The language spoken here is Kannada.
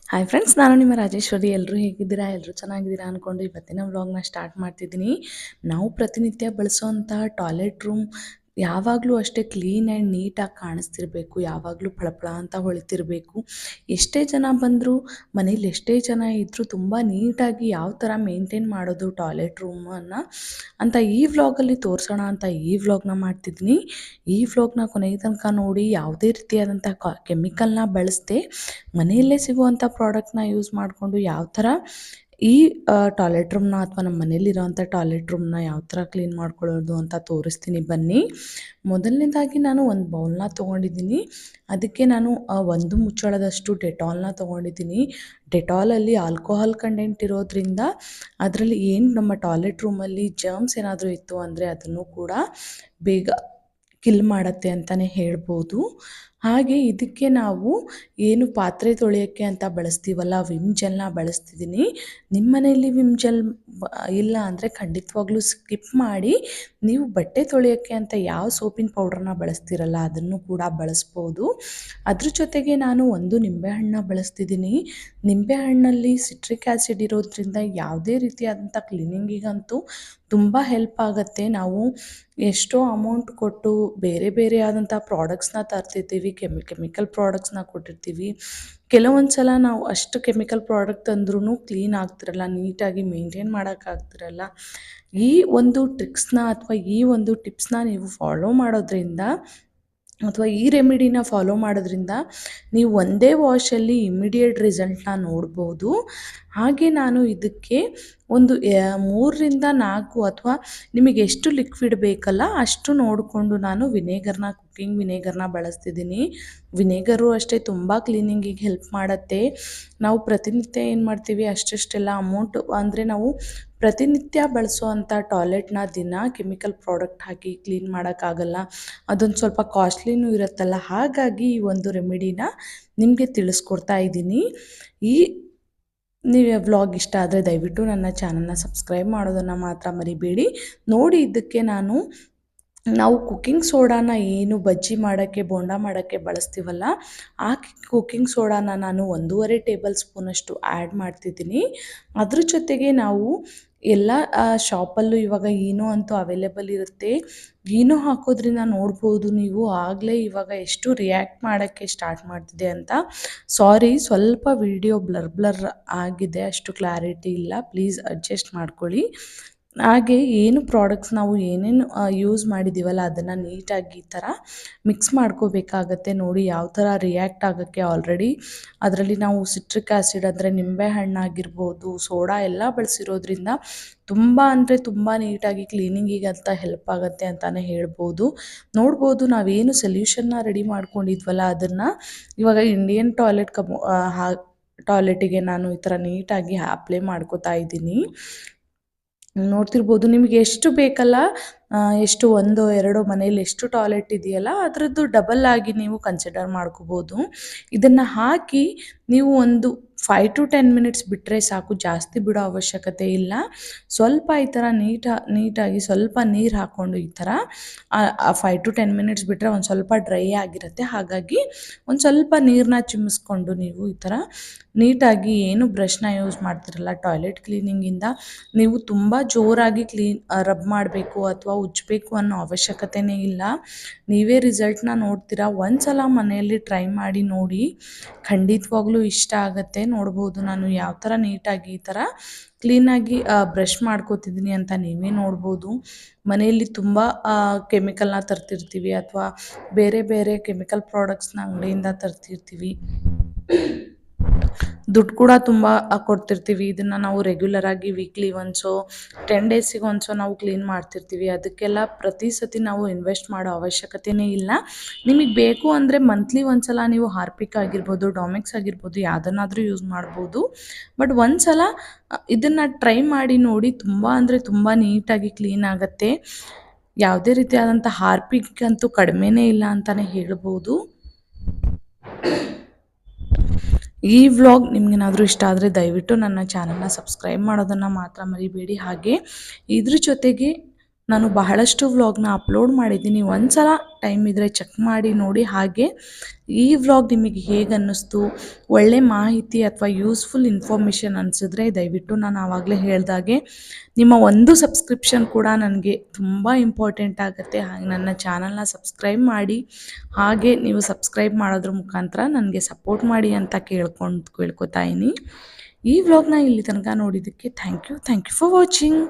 ಹಾಯ್ ಫ್ರೆಂಡ್ಸ್, ನಾನು ನಿಮ್ಮ ರಾಜೇಶ್ವರಿ. ಎಲ್ಲರೂ ಹೇಗಿದ್ದೀರಾ? ಎಲ್ಲರೂ ಚೆನ್ನಾಗಿದ್ದೀರಾ ಅಂದ್ಕೊಂಡು ಇವತ್ತಿನ ವ್ಲಾಗ್ನ ಸ್ಟಾರ್ಟ್ ಮಾಡ್ತಿದ್ದೀನಿ. ನಾವು ಪ್ರತಿನಿತ್ಯ ಬಳಸೋವಂಥ ಟಾಯ್ಲೆಟ್ ರೂಮ್ ಯಾವಾಗಲೂ ಅಷ್ಟೇ ಕ್ಲೀನ್ ಆ್ಯಂಡ್ ನೀಟಾಗಿ ಕಾಣಿಸ್ತಿರ್ಬೇಕು. ಯಾವಾಗಲೂ ಫಳಫಳ ಅಂತ ಹೊಳಿತಿರಬೇಕು. ಎಷ್ಟೇ ಜನ ಬಂದರೂ, ಮನೇಲಿ ಎಷ್ಟೇ ಜನ ಇದ್ದರೂ ತುಂಬ ನೀಟಾಗಿ ಯಾವ ಥರ ಮೇಂಟೈನ್ ಮಾಡೋದು ಟಾಯ್ಲೆಟ್ ರೂಮನ್ನು ಅಂತ ಈ ವ್ಲಾಗಲ್ಲಿ ತೋರಿಸೋಣ ಅಂತ ಈ ವ್ಲಾಗ್ನ ಮಾಡ್ತಿದ್ದೀನಿ. ಈ ವ್ಲಾಗ್ನ ಕೊನೆಯ ತನಕ ನೋಡಿ. ಯಾವುದೇ ರೀತಿಯಾದಂಥ ಕೆಮಿಕಲ್ನ ಬಳಸದೆ ಮನೆಯಲ್ಲೇ ಸಿಗುವಂಥ ಪ್ರಾಡಕ್ಟ್ನ ಯೂಸ್ ಮಾಡಿಕೊಂಡು ಯಾವ ಥರ ಈ ಟಾಯ್ಲೆಟ್ ರೂಮ್ನ ಅಥವಾ ನಮ್ಮ ಮನೇಲಿರೋವಂಥ ಟಾಯ್ಲೆಟ್ ರೂಮ್ನ ಯಾವ ಥರ ಕ್ಲೀನ್ ಮಾಡ್ಕೊಳ್ಳೋದು ಅಂತ ತೋರಿಸ್ತೀನಿ ಬನ್ನಿ. ಮೊದಲನೇದಾಗಿ ನಾನು ಒಂದು ಬೌಲ್ನ ತೊಗೊಂಡಿದ್ದೀನಿ. ಅದಕ್ಕೆ ನಾನು ಒಂದು ಮುಚ್ಚಳದಷ್ಟು ಡೆಟಾಲ್ನ ತೊಗೊಂಡಿದ್ದೀನಿ. ಡೆಟಾಲಲ್ಲಿ ಆಲ್ಕೋಹಾಲ್ ಕಂಟೆಂಟ್ ಇರೋದ್ರಿಂದ ಅದರಲ್ಲಿ ಏನು ನಮ್ಮ ಟಾಯ್ಲೆಟ್ ರೂಮಲ್ಲಿ ಜರ್ಮ್ಸ್ ಏನಾದರೂ ಇತ್ತು ಅಂದರೆ ಅದನ್ನು ಕೂಡ ಬೇಗ ಕಿಲ್ ಮಾಡುತ್ತೆ ಅಂತಲೇ ಹೇಳ್ಬೋದು. ಹಾಗೆ ಇದಕ್ಕೆ ನಾವು ಏನು ಪಾತ್ರೆ ತೊಳೆಯೋಕ್ಕೆ ಅಂತ ಬಳಸ್ತೀವಲ್ಲ, ವಿಮ್ ಜೆಲ್ನ ಬಳಸ್ತಿದ್ದೀನಿ. ನಿಮ್ಮ ಮನೆಯಲ್ಲಿ ವಿಮ್ ಜೆಲ್ ಇಲ್ಲ ಅಂದರೆ ಖಂಡಿತವಾಗ್ಲೂ ಸ್ಕಿಪ್ ಮಾಡಿ ನೀವು ಬಟ್ಟೆ ತೊಳೆಯೋಕ್ಕೆ ಅಂತ ಯಾವ ಸೋಪಿನ ಪೌಡ್ರನ್ನ ಬಳಸ್ತಿರಲ್ಲ ಅದನ್ನು ಕೂಡ ಬಳಸ್ಬೋದು. ಅದ್ರ ಜೊತೆಗೆ ನಾನು ಒಂದು ನಿಂಬೆಹಣ್ಣನ್ನ ಬಳಸ್ತಿದ್ದೀನಿ. ನಿಂಬೆಹಣ್ಣಲ್ಲಿ ಸಿಟ್ರಿಕ್ ಆ್ಯಸಿಡ್ ಇರೋದ್ರಿಂದ ಯಾವುದೇ ರೀತಿಯಾದಂಥ ಕ್ಲೀನಿಂಗಿಗಂತೂ ತುಂಬ ಹೆಲ್ಪ್ ಆಗುತ್ತೆ. ನಾವು ಎಷ್ಟೋ ಅಮೌಂಟ್ ಕೊಟ್ಟು ಬೇರೆ ಬೇರೆ ಆದಂಥ ಪ್ರಾಡಕ್ಟ್ಸ್ನ ತರ್ತಿರ್ತೀವಿ, ಕೆಮಿಕಲ್ ಪ್ರಾಡಕ್ಟ್ಸ್ನ ಕೊಟ್ಟಿರ್ತೀವಿ. ಕೆಲವೊಂದು ಸಲ ನಾವು ಅಷ್ಟು ಕೆಮಿಕಲ್ ಪ್ರಾಡಕ್ಟ್ ತಂದ್ರೂ ಕ್ಲೀನ್ ಆಗ್ತಿರಲ್ಲ, ನೀಟಾಗಿ ಮೇಂಟೈನ್ ಮಾಡೋಕ್ಕಾಗ್ತಿರಲ್ಲ. ಈ ಒಂದು ಟ್ರಿಕ್ಸ್ನ ಅಥವಾ ಈ ಒಂದು ಟಿಪ್ಸ್ನ ನೀವು ಫಾಲೋ ಮಾಡೋದ್ರಿಂದ ಅಥವಾ ಈ ರೆಮಿಡಿನ ಫಾಲೋ ಮಾಡೋದ್ರಿಂದ ನೀವು ಒಂದೇ ವಾಶಲ್ಲಿ ಇಮಿಡಿಯೇಟ್ ರಿಸಲ್ಟ್ನ ನೋಡ್ಬೋದು. ಹಾಗೆ ನಾನು ಇದಕ್ಕೆ ಒಂದು 3ರಿಂದ 4 ಅಥವಾ ನಿಮಗೆ ಎಷ್ಟು ಲಿಕ್ವಿಡ್ ಬೇಕಲ್ಲ ಅಷ್ಟು ನೋಡಿಕೊಂಡು ನಾನು ಕುಕ್ಕಿಂಗ್ ವಿನೇಗರ್ನ ಬಳಸ್ತಿದ್ದೀನಿ. ವಿನೇಗರು ಅಷ್ಟೇ ತುಂಬ ಕ್ಲೀನಿಂಗಿಗೆ ಹೆಲ್ಪ್ ಮಾಡುತ್ತೆ. ನಾವು ಪ್ರತಿನಿತ್ಯ ಏನು ಮಾಡ್ತೀವಿ, ಅಷ್ಟೆಲ್ಲ ಅಮೌಂಟ್ ಅಂದರೆ ನಾವು ಪ್ರತಿನಿತ್ಯ ಬಳಸೋವಂಥ ಟಾಯ್ಲೆಟ್ನ ದಿನ ಕೆಮಿಕಲ್ ಪ್ರಾಡಕ್ಟ್ ಹಾಕಿ ಕ್ಲೀನ್ ಮಾಡೋಕ್ಕಾಗಲ್ಲ. ಅದೊಂದು ಸ್ವಲ್ಪ ಕಾಸ್ಟ್ಲಿನೂ ಇರುತ್ತಲ್ಲ. ಹಾಗಾಗಿ ಈ ಒಂದು ರೆಮಿಡಿನ ನಿಮಗೆ ತಿಳಿಸ್ಕೊಡ್ತಾ ಇದ್ದೀನಿ. ಈ ನೀವು ವ್ಲಾಗ್ ಇಷ್ಟ ಆದರೆ ದಯವಿಟ್ಟು ನನ್ನ ಚಾನಲ್ನ ಸಬ್ಸ್ಕ್ರೈಬ್ ಮಾಡೋದನ್ನು ಮಾತ್ರ ಮರಿಬೇಡಿ. ನೋಡಿ, ಇದಕ್ಕೆ ನಾವು ಕುಕ್ಕಿಂಗ್ ಸೋಡಾನ ಏನು ಬಜ್ಜಿ ಮಾಡೋಕ್ಕೆ, ಬೋಂಡ ಮಾಡೋಕ್ಕೆ ಬಳಸ್ತೀವಲ್ಲ, ಆ ಕುಕ್ಕಿಂಗ್ ಸೋಡಾನ ನಾನು 1.5 ಟೇಬಲ್ ಸ್ಪೂನಷ್ಟು ಆ್ಯಡ್ ಮಾಡ್ತಿದ್ದೀನಿ. ಅದ್ರ ಜೊತೆಗೆ ನಾವು ಎಲ್ಲ ಶಾಪಲ್ಲೂ ಇವಾಗ ಈನೋ ಅಂತೂ ಅವೈಲೇಬಲ್ ಇರುತ್ತೆ. ಈನೋ ಹಾಕೋದ್ರಿಂದ ನೋಡ್ಬೋದು ನೀವು ಆಗಲೇ ಇವಾಗ ಎಷ್ಟು ರಿಯಾಕ್ಟ್ ಮಾಡೋಕ್ಕೆ ಸ್ಟಾರ್ಟ್ ಮಾಡ್ತಿದೆ ಅಂತ. ಸಾರಿ, ಸ್ವಲ್ಪ ವಿಡಿಯೋ ಬ್ಲರ್ ಆಗಿದೆ, ಅಷ್ಟು ಕ್ಲಾರಿಟಿ ಇಲ್ಲ, ಪ್ಲೀಸ್ ಅಡ್ಜಸ್ಟ್ ಮಾಡ್ಕೊಳ್ಳಿ. ಹಾಗೆ ಏನು ಪ್ರಾಡಕ್ಟ್ಸ್ ನಾವು ಏನೇನು ಯೂಸ್ ಮಾಡಿದ್ದೀವಲ್ಲ ಅದನ್ನು ನೀಟಾಗಿ ಈ ಥರ ಮಿಕ್ಸ್ ಮಾಡ್ಕೋಬೇಕಾಗತ್ತೆ. ನೋಡಿ ಯಾವ ಥರ ರಿಯಾಕ್ಟ್ ಆಗೋಕ್ಕೆ ಆಲ್ರೆಡಿ ಅದರಲ್ಲಿ ನಾವು ಸಿಟ್ರಿಕ್ ಆ್ಯಸಿಡ್ ಅಂದರೆ ನಿಂಬೆಹಣ್ಣಾಗಿರ್ಬೋದು, ಸೋಡಾ ಎಲ್ಲ ಬಳಸಿರೋದ್ರಿಂದ ತುಂಬ ಅಂದರೆ ತುಂಬ ನೀಟಾಗಿ ಕ್ಲೀನಿಂಗಿಗೆ ಅಂತ ಹೆಲ್ಪ್ ಆಗುತ್ತೆ ಅಂತಲೇ ಹೇಳ್ಬೋದು. ನೋಡ್ಬೋದು ನಾವೇನು ಸೊಲ್ಯೂಷನ್ನ ರೆಡಿ ಮಾಡ್ಕೊಂಡಿದ್ವಲ್ಲ ಅದನ್ನು ಇವಾಗ ಇಂಡಿಯನ್ ಟಾಯ್ಲೆಟಿಗೆ ನಾನು ಈ ಥರ ನೀಟಾಗಿ ಅಪ್ಲೈ ಮಾಡ್ಕೋತಾ ಇದ್ದೀನಿ. ನೋಡ್ತಿರ್ಬೋದು, ನಿಮಗೆ ಎಷ್ಟು ಬೇಕಲ್ಲ, ಎಷ್ಟು 1-2 ಮನೇಲಿ ಎಷ್ಟು ಟಾಯ್ಲೆಟ್ ಇದೆಯಲ್ಲ ಅದರದ್ದು ಡಬಲ್ ಆಗಿ ನೀವು ಕನ್ಸಿಡರ್ ಮಾಡ್ಕೋಬೋದು. ಇದನ್ನು ಹಾಕಿ ನೀವು ಒಂದು 5 to 10 ಮಿನಿಟ್ಸ್ ಬಿಟ್ಟರೆ ಸಾಕು, ಜಾಸ್ತಿ ಬಿಡೋ ಅವಶ್ಯಕತೆ ಇಲ್ಲ. ಸ್ವಲ್ಪ ಈ ಥರ ನೀಟಾಗಿ ಸ್ವಲ್ಪ ನೀರು ಹಾಕ್ಕೊಂಡು ಈ ಥರ 5 to 10 ಮಿನಿಟ್ಸ್ ಬಿಟ್ಟರೆ ಒಂದು ಸ್ವಲ್ಪ ಡ್ರೈ ಆಗಿರುತ್ತೆ. ಹಾಗಾಗಿ ಒಂದು ಸ್ವಲ್ಪ ನೀರನ್ನ ಚಿಮ್ಮಿಸ್ಕೊಂಡು ನೀವು ಈ ಥರ ನೀಟಾಗಿ ಏನು ಬ್ರಷ್ನ ಯೂಸ್ ಮಾಡ್ತಿರಲ್ಲ ಟಾಯ್ಲೆಟ್ ಕ್ಲೀನಿಂಗಿಂದ ನೀವು ತುಂಬ ಜೋರಾಗಿ ರಬ್ ಮಾಡಬೇಕು ಅಥವಾ ಉಜ್ಜಬೇಕು ಅನ್ನೋ ಅವಶ್ಯಕತೆಯೇ ಇಲ್ಲ. ನೀವೇ ರಿಸಲ್ಟ್ನ ನೋಡ್ತೀರಾ. ಒಂದು ಸಲ ಮನೆಯಲ್ಲಿ ಟ್ರೈ ಮಾಡಿ ನೋಡಿ, ಖಂಡಿತವಾಗ್ಲೂ ಇಷ್ಟ ಆಗುತ್ತೆ. ನೋಡ್ಬೋದು ನಾನು ಯಾವ ಥರ ನೀಟಾಗಿ ಈ ಥರ ಕ್ಲೀನಾಗಿ ಬ್ರಷ್ ಮಾಡ್ಕೋತಿದ್ದೀನಿ ಅಂತ ನೀವೇ ನೋಡ್ಬೋದು. ಮನೆಯಲ್ಲಿ ತುಂಬ ಕೆಮಿಕಲ್ನ ತರ್ತಿರ್ತೀವಿ ಅಥವಾ ಬೇರೆ ಬೇರೆ ಕೆಮಿಕಲ್ ಪ್ರಾಡಕ್ಟ್ಸ್ನ ಅಂಗಡಿಯಿಂದ ತರ್ತಿರ್ತೀವಿ. ದುಡ್ಡು ಕೂಡ ತುಂಬ ಕೊಡ್ತಿರ್ತೀವಿ. ಇದನ್ನು ನಾವು ರೆಗ್ಯುಲರಾಗಿ ವೀಕ್ಲಿ ಒನ್ಸೋ 10 ಡೇಸಿಗೆ ಒನ್ಸೋ ನಾವು ಕ್ಲೀನ್ ಮಾಡ್ತಿರ್ತೀವಿ. ಅದಕ್ಕೆಲ್ಲ ಪ್ರತಿ ಸತಿ ನಾವು ಇನ್ವೆಸ್ಟ್ ಮಾಡೋ ಅವಶ್ಯಕತೆಯೇ ಇಲ್ಲ. ನಿಮಗೆ ಬೇಕು ಅಂದರೆ ಮಂತ್ಲಿ ಒಂದ್ಸಲ ನೀವು ಹಾರ್ಪಿಕ್ ಆಗಿರ್ಬೋದು, ಡಾಮೆಕ್ಸ್ ಆಗಿರ್ಬೋದು, ಯಾವುದನ್ನಾದರೂ ಯೂಸ್ ಮಾಡ್ಬೋದು. ಬಟ್ ಒಂದು ಸಲ ಇದನ್ನು ಟ್ರೈ ಮಾಡಿ ನೋಡಿ, ತುಂಬ ಅಂದರೆ ತುಂಬ ನೀಟಾಗಿ ಕ್ಲೀನ್ ಆಗುತ್ತೆ. ಯಾವುದೇ ರೀತಿಯಾದಂಥ ಹಾರ್ಪಿಕ್ ಅಂತೂ ಕಡಿಮೆನೇ ಇಲ್ಲ ಅಂತಲೇ ಹೇಳ್ಬೋದು. ಈ ವ್ಲಾಗ್ ನಿಮಗೇನಾದರೂ ಇಷ್ಟ ಆದರೆ ದಯವಿಟ್ಟು ನನ್ನ ಚಾನಲ್ನ ಸಬ್ಸ್ಕ್ರೈಬ್ ಮಾಡೋದನ್ನು ಮಾತ್ರ ಮರಿಬೇಡಿ. ಹಾಗೆ ಇದ್ರ ಜೊತೆಗೆ ನಾನು ಬಹಳಷ್ಟು ವ್ಲಾಗ್ನ ಅಪ್ಲೋಡ್ ಮಾಡಿದ್ದೀನಿ. ಒಂದು ಸಲ ಟೈಮ್ ಇದ್ದರೆ ಚೆಕ್ ಮಾಡಿ ನೋಡಿ. ಹಾಗೆ ಈ ವ್ಲಾಗ್ ನಿಮಗೆ ಹೇಗೆ ಅನ್ನಿಸ್ತು, ಒಳ್ಳೆ ಮಾಹಿತಿ ಅಥವಾ ಯೂಸ್ಫುಲ್ ಇನ್ಫಾರ್ಮೇಷನ್ ಅನಿಸಿದ್ರೆ ದಯವಿಟ್ಟು ನಾನು ಆವಾಗಲೇ ಹೇಳ್ದಾಗೆ ನಿಮ್ಮ ಒಂದು ಸಬ್ಸ್ಕ್ರಿಪ್ಷನ್ ಕೂಡ ನನಗೆ ತುಂಬ ಇಂಪಾರ್ಟೆಂಟ್ ಆಗುತ್ತೆ. ಹಾಗೆ ನನ್ನ ಚಾನಲ್ನ ಸಬ್ಸ್ಕ್ರೈಬ್ ಮಾಡಿ, ಹಾಗೆ ನೀವು ಸಬ್ಸ್ಕ್ರೈಬ್ ಮಾಡೋದ್ರ ಮುಖಾಂತರ ನನಗೆ ಸಪೋರ್ಟ್ ಮಾಡಿ ಅಂತ ಕೇಳ್ಕೊತಾ ಇದ್ದೀನಿ. ಈ ವ್ಲಾಗ್ನ ಇಲ್ಲಿ ತನಕ ನೋಡಿದ್ದಕ್ಕೆ ಥ್ಯಾಂಕ್ ಯು ಫಾರ್ ವಾಚಿಂಗ್.